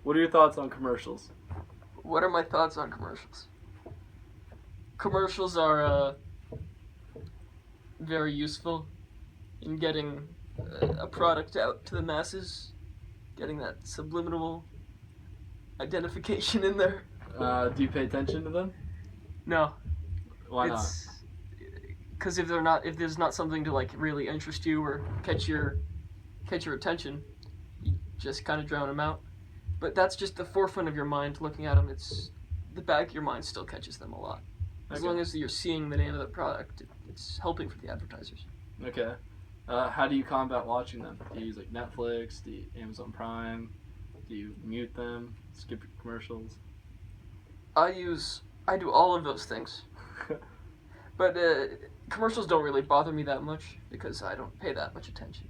What are your thoughts on commercials? What are my thoughts on commercials? Commercials are very useful in getting a product out to the masses, getting that subliminal identification in there. Do you pay attention to them? No, Why it's because if there's not something to like really interest you or catch your attention, you just kind of drown them out. But that's just the forefront of your mind looking at them. It's the back of your mind still catches them a lot. As long as you're seeing the name of the product, it's helping for the advertisers. Okay. How do you combat watching them? Do you use like Netflix? Do you Amazon Prime? Do you mute them? Skip commercials? I do all of those things. But commercials don't really bother me that much because I don't pay that much attention.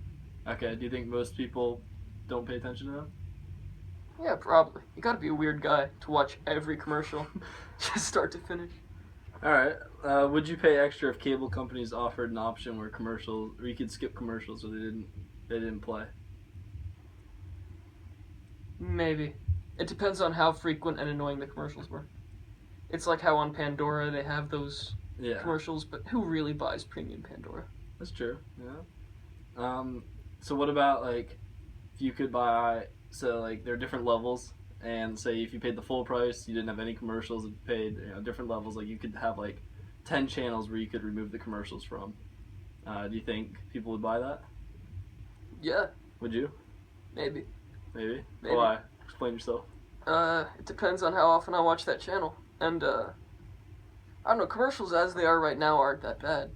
Okay. Do you think most people don't pay attention to them? Yeah, probably. You gotta be a weird guy to watch every commercial, just start to finish. All right. Would you pay extra if cable companies offered an option where you could skip commercials or they didn't play? Maybe. It depends on how frequent and annoying the commercials were. It's like how on Pandora they have those commercials, but who really buys premium Pandora? That's true. Yeah. So what about like if you could buy? So like there are different levels, and say if you paid the full price, you didn't have any commercials. If you paid different levels, like you could have like 10 channels where you could remove the commercials from. Do you think people would buy that? Yeah. Would you? Maybe. Maybe. Why? Explain yourself. It depends on how often I watch that channel. And, I don't know, commercials as they are right now aren't that bad.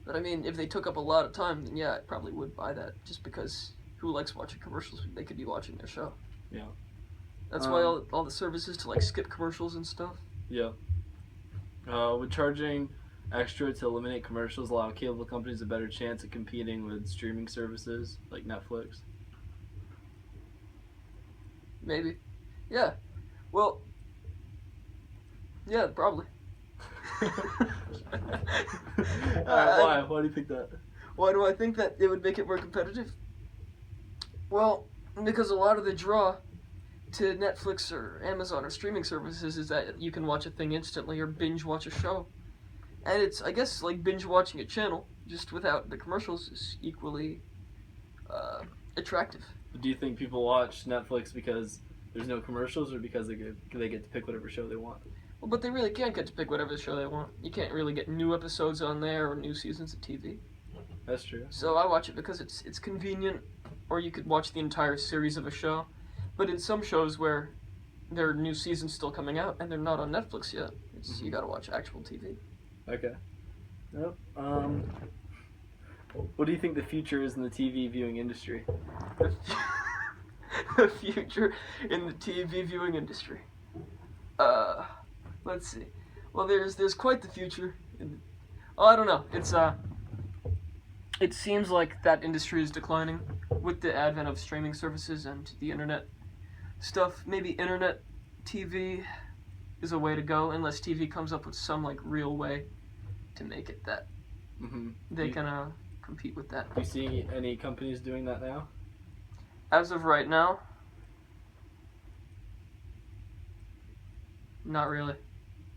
But I mean, if they took up a lot of time, then yeah, I probably would buy that. Just because who likes watching commercials? They could be watching their show. Yeah. That's why all the services to, like, skip commercials and stuff. Yeah. Would charging extra to eliminate commercials allow cable companies a better chance at competing with streaming services like Netflix? Maybe. Yeah. Well, yeah, probably. Why? Why do you think that? Why do I think that it would make it more competitive? Well, because a lot of the draw to Netflix or Amazon or streaming services is that you can watch a thing instantly or binge watch a show. And it's, I guess, like binge watching a channel, just without the commercials, is equally attractive. Do you think people watch Netflix because there's no commercials or because they get to pick whatever show they want? Well, but they really can't get to pick whatever show they want. You can't really get new episodes on there or new seasons of TV. That's true. So I watch it because it's convenient, or you could watch the entire series of a show. But in some shows where there are new seasons still coming out and they're not on Netflix yet, you gotta watch actual TV. Okay. Yep. What do you think the future is in the TV viewing industry? The future in the TV viewing industry. Let's see. Well, there's quite the future. I don't know. It seems like that industry is declining with the advent of streaming services and the internet stuff. Maybe internet TV is a way to go, unless TV comes up with some like real way to make it that they can compete with that. Do you see any companies doing that now? As of right now, not really.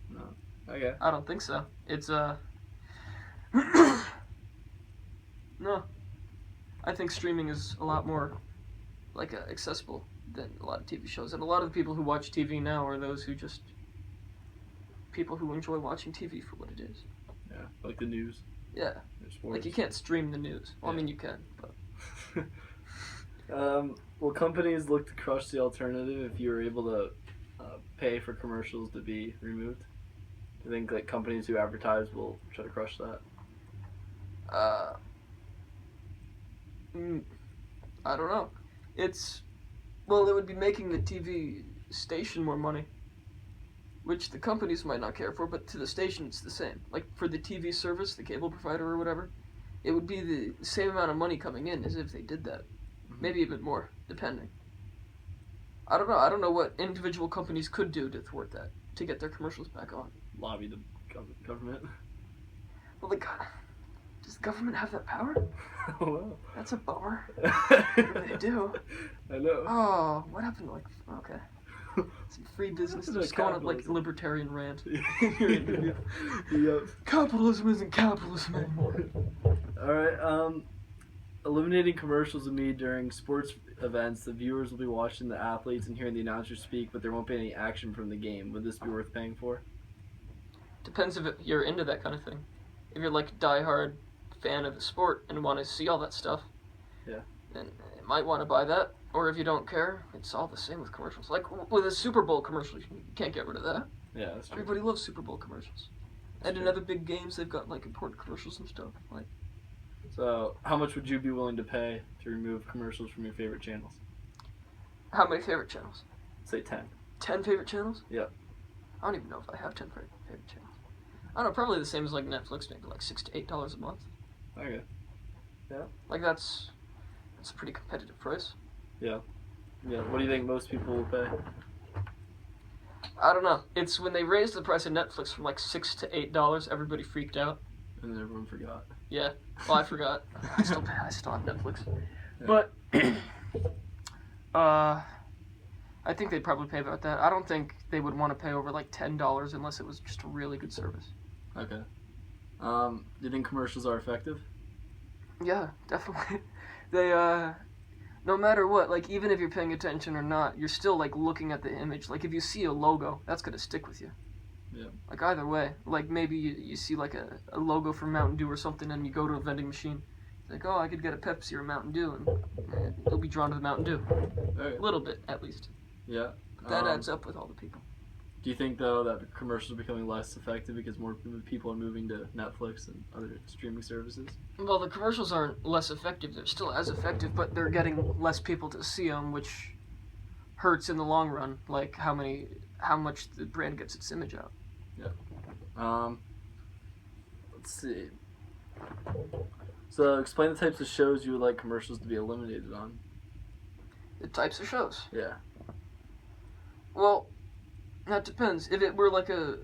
No. Okay. I don't think so. It's no. I think streaming is a lot more like accessible than a lot of TV shows, and a lot of the people who watch TV now are those who just people who enjoy watching TV for what it is. Yeah, like the news. Yeah. Like you can't stream the news. Well, I mean you can, but. Will companies look to crush the alternative if you were able to pay for commercials to be removed? Do you think like companies who advertise will try to crush that? I don't know. Well, it would be making the TV station more money, which the companies might not care for, but to the station it's the same. Like for the TV service, the cable provider or whatever, it would be the same amount of money coming in as if they did that. Maybe even more, depending. I don't know. I don't know what individual companies could do to thwart that, to get their commercials back on. Lobby the government. Well, does the government have that power? Well, that's a bummer. If they do. I know. Oh, what happened to okay. Some free business. What happened to Just going on like capitalism? libertarian rant in your interview. Yep. Capitalism isn't capitalism anymore. All right. Eliminating commercials will mean during sports events, the viewers will be watching the athletes and hearing the announcers speak, but there won't be any action from the game. Would this be worth paying for? Depends if you're into that kind of thing. If you're like a diehard fan of the sport and want to see all that stuff, Yeah. then you might want to buy that. Or if you don't care, it's all the same with commercials. Like with a Super Bowl commercial, you can't get rid of that. Yeah, that's true. Everybody loves Super Bowl commercials. And in other big games, they've got like important commercials and stuff. Like, So, how much would you be willing to pay to remove commercials from your favorite channels? how many favorite channels? Say 10. 10 favorite channels? Yep. I don't even know if I have 10 favorite channels. I don't know, probably the same as like Netflix, maybe like $6 to $8 a month. Okay. Like that's a pretty competitive price. Yeah. What do you think most people will pay? I don't know. It's when they raised the price of Netflix from like $6 to $8, everybody freaked out. And then everyone forgot. Yeah. Well, I forgot. I still have Netflix. Yeah. But I think they'd probably pay about that. I don't think they would want to pay over like $10 unless it was just a really good service. Okay. Do you think commercials are effective? Yeah, definitely. They no matter what, like even if you're paying attention or not, you're still like looking at the image. Like if you see a logo, that's gonna stick with you. Yeah. Like either way, like maybe you see like a logo for Mountain Dew or something, and you go to a vending machine. It's like, oh, I could get a Pepsi or a Mountain Dew, and you'll be drawn to the Mountain Dew. Okay. A little bit, at least. Yeah. That adds up with all the people. Do you think, though, that commercials are becoming less effective because more people are moving to Netflix and other streaming services? Well, the commercials aren't less effective. They're still as effective, but they're getting less people to see them, which hurts in the long run. Like how much the brand gets its image out. Let's see. So, explain the types of shows you would like commercials to be eliminated on. The types of shows. Yeah. Well, that depends. If it were like a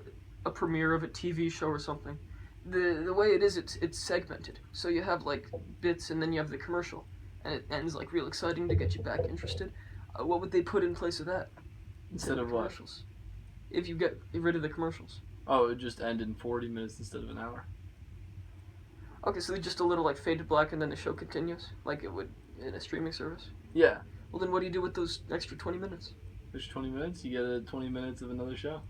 premiere of a TV show or something, the way it is, it's segmented. So you have like bits, and then you have the commercial, and it ends like real exciting to get you back interested. What would they put in place of that? Instead of what? Commercials. If you get rid of the commercials. Oh, it would just end in 40 minutes instead of an hour. Okay, so just a little like fade to black, and then the show continues, like it would in a streaming service. Yeah. Well, then what do you do with those extra 20 minutes? There's 20 minutes. You get 20 minutes of another show.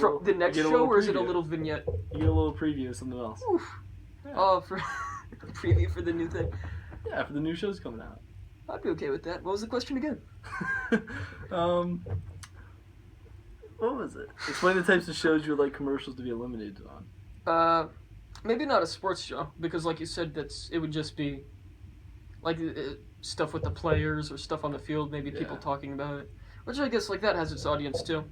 From the next you get a show, little or is it a preview. little vignette? You get a little preview of something else. Oof. Yeah. Oh, for a preview for the new thing. Yeah, for the new shows coming out. I'd be okay with that. What was the question again? What was it? Explain the types of shows you would like commercials to be eliminated on. Maybe not a sports show, because like you said, it would just be like stuff with the players or stuff on the field, maybe people Yeah. talking about it. Which I guess like that has its audience too.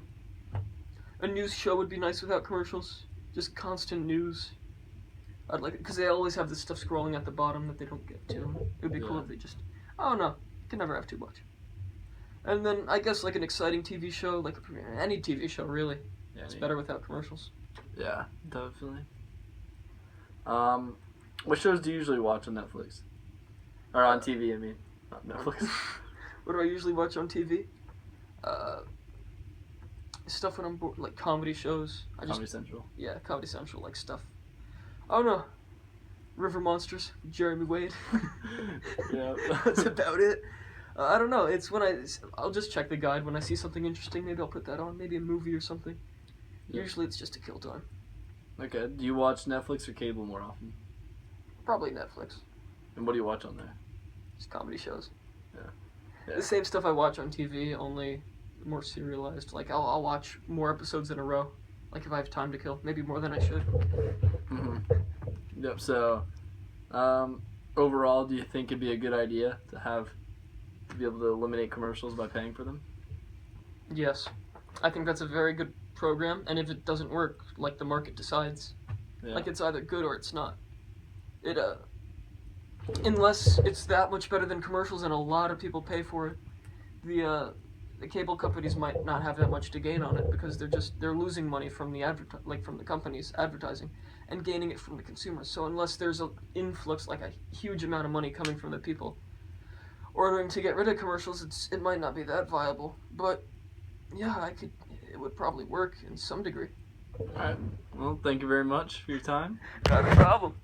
A news show would be nice without commercials. Just constant news. I'd like it, because they always have this stuff scrolling at the bottom that they don't get to. It would be cool Yeah. if they just, I don't know, you can never have too much. And then I guess like an exciting TV show, like any TV show really, Yeah, it's better without commercials. Yeah, definitely. What shows do you usually watch on Netflix? Or on TV, I mean. Not Netflix. What do I usually watch on TV? Stuff when I'm bored, like comedy shows. Comedy Central. Yeah, Comedy Central, like stuff. I don't know. River Monsters, Jeremy Wade. Yeah. That's about it. I don't know. It's when I'll just check the guide when I see something interesting. Maybe I'll put that on. Maybe a movie or something. Yeah. Usually it's just to kill time. Okay. Do you watch Netflix or cable more often? Probably Netflix. And what do you watch on there? Just comedy shows. Yeah. The same stuff I watch on TV, only more serialized. Like I'll watch more episodes in a row. Like if I have time to kill, maybe more than I should. Mm-hmm. Yep. So, overall, do you think it'd be a good idea to be able to eliminate commercials by paying for them? Yes, I think that's a very good program. And if it doesn't work, like the market decides, Yeah. like it's either good or it's not. It unless it's that much better than commercials and a lot of people pay for it, the cable companies might not have that much to gain on it because they're losing money from the from the companies advertising and gaining it from the consumers. So unless there's an influx, like a huge amount of money coming from the people, ordering to get rid of commercials, it might not be that viable. But yeah, it would probably work in some degree. All right. Well, thank you very much for your time. Not a problem.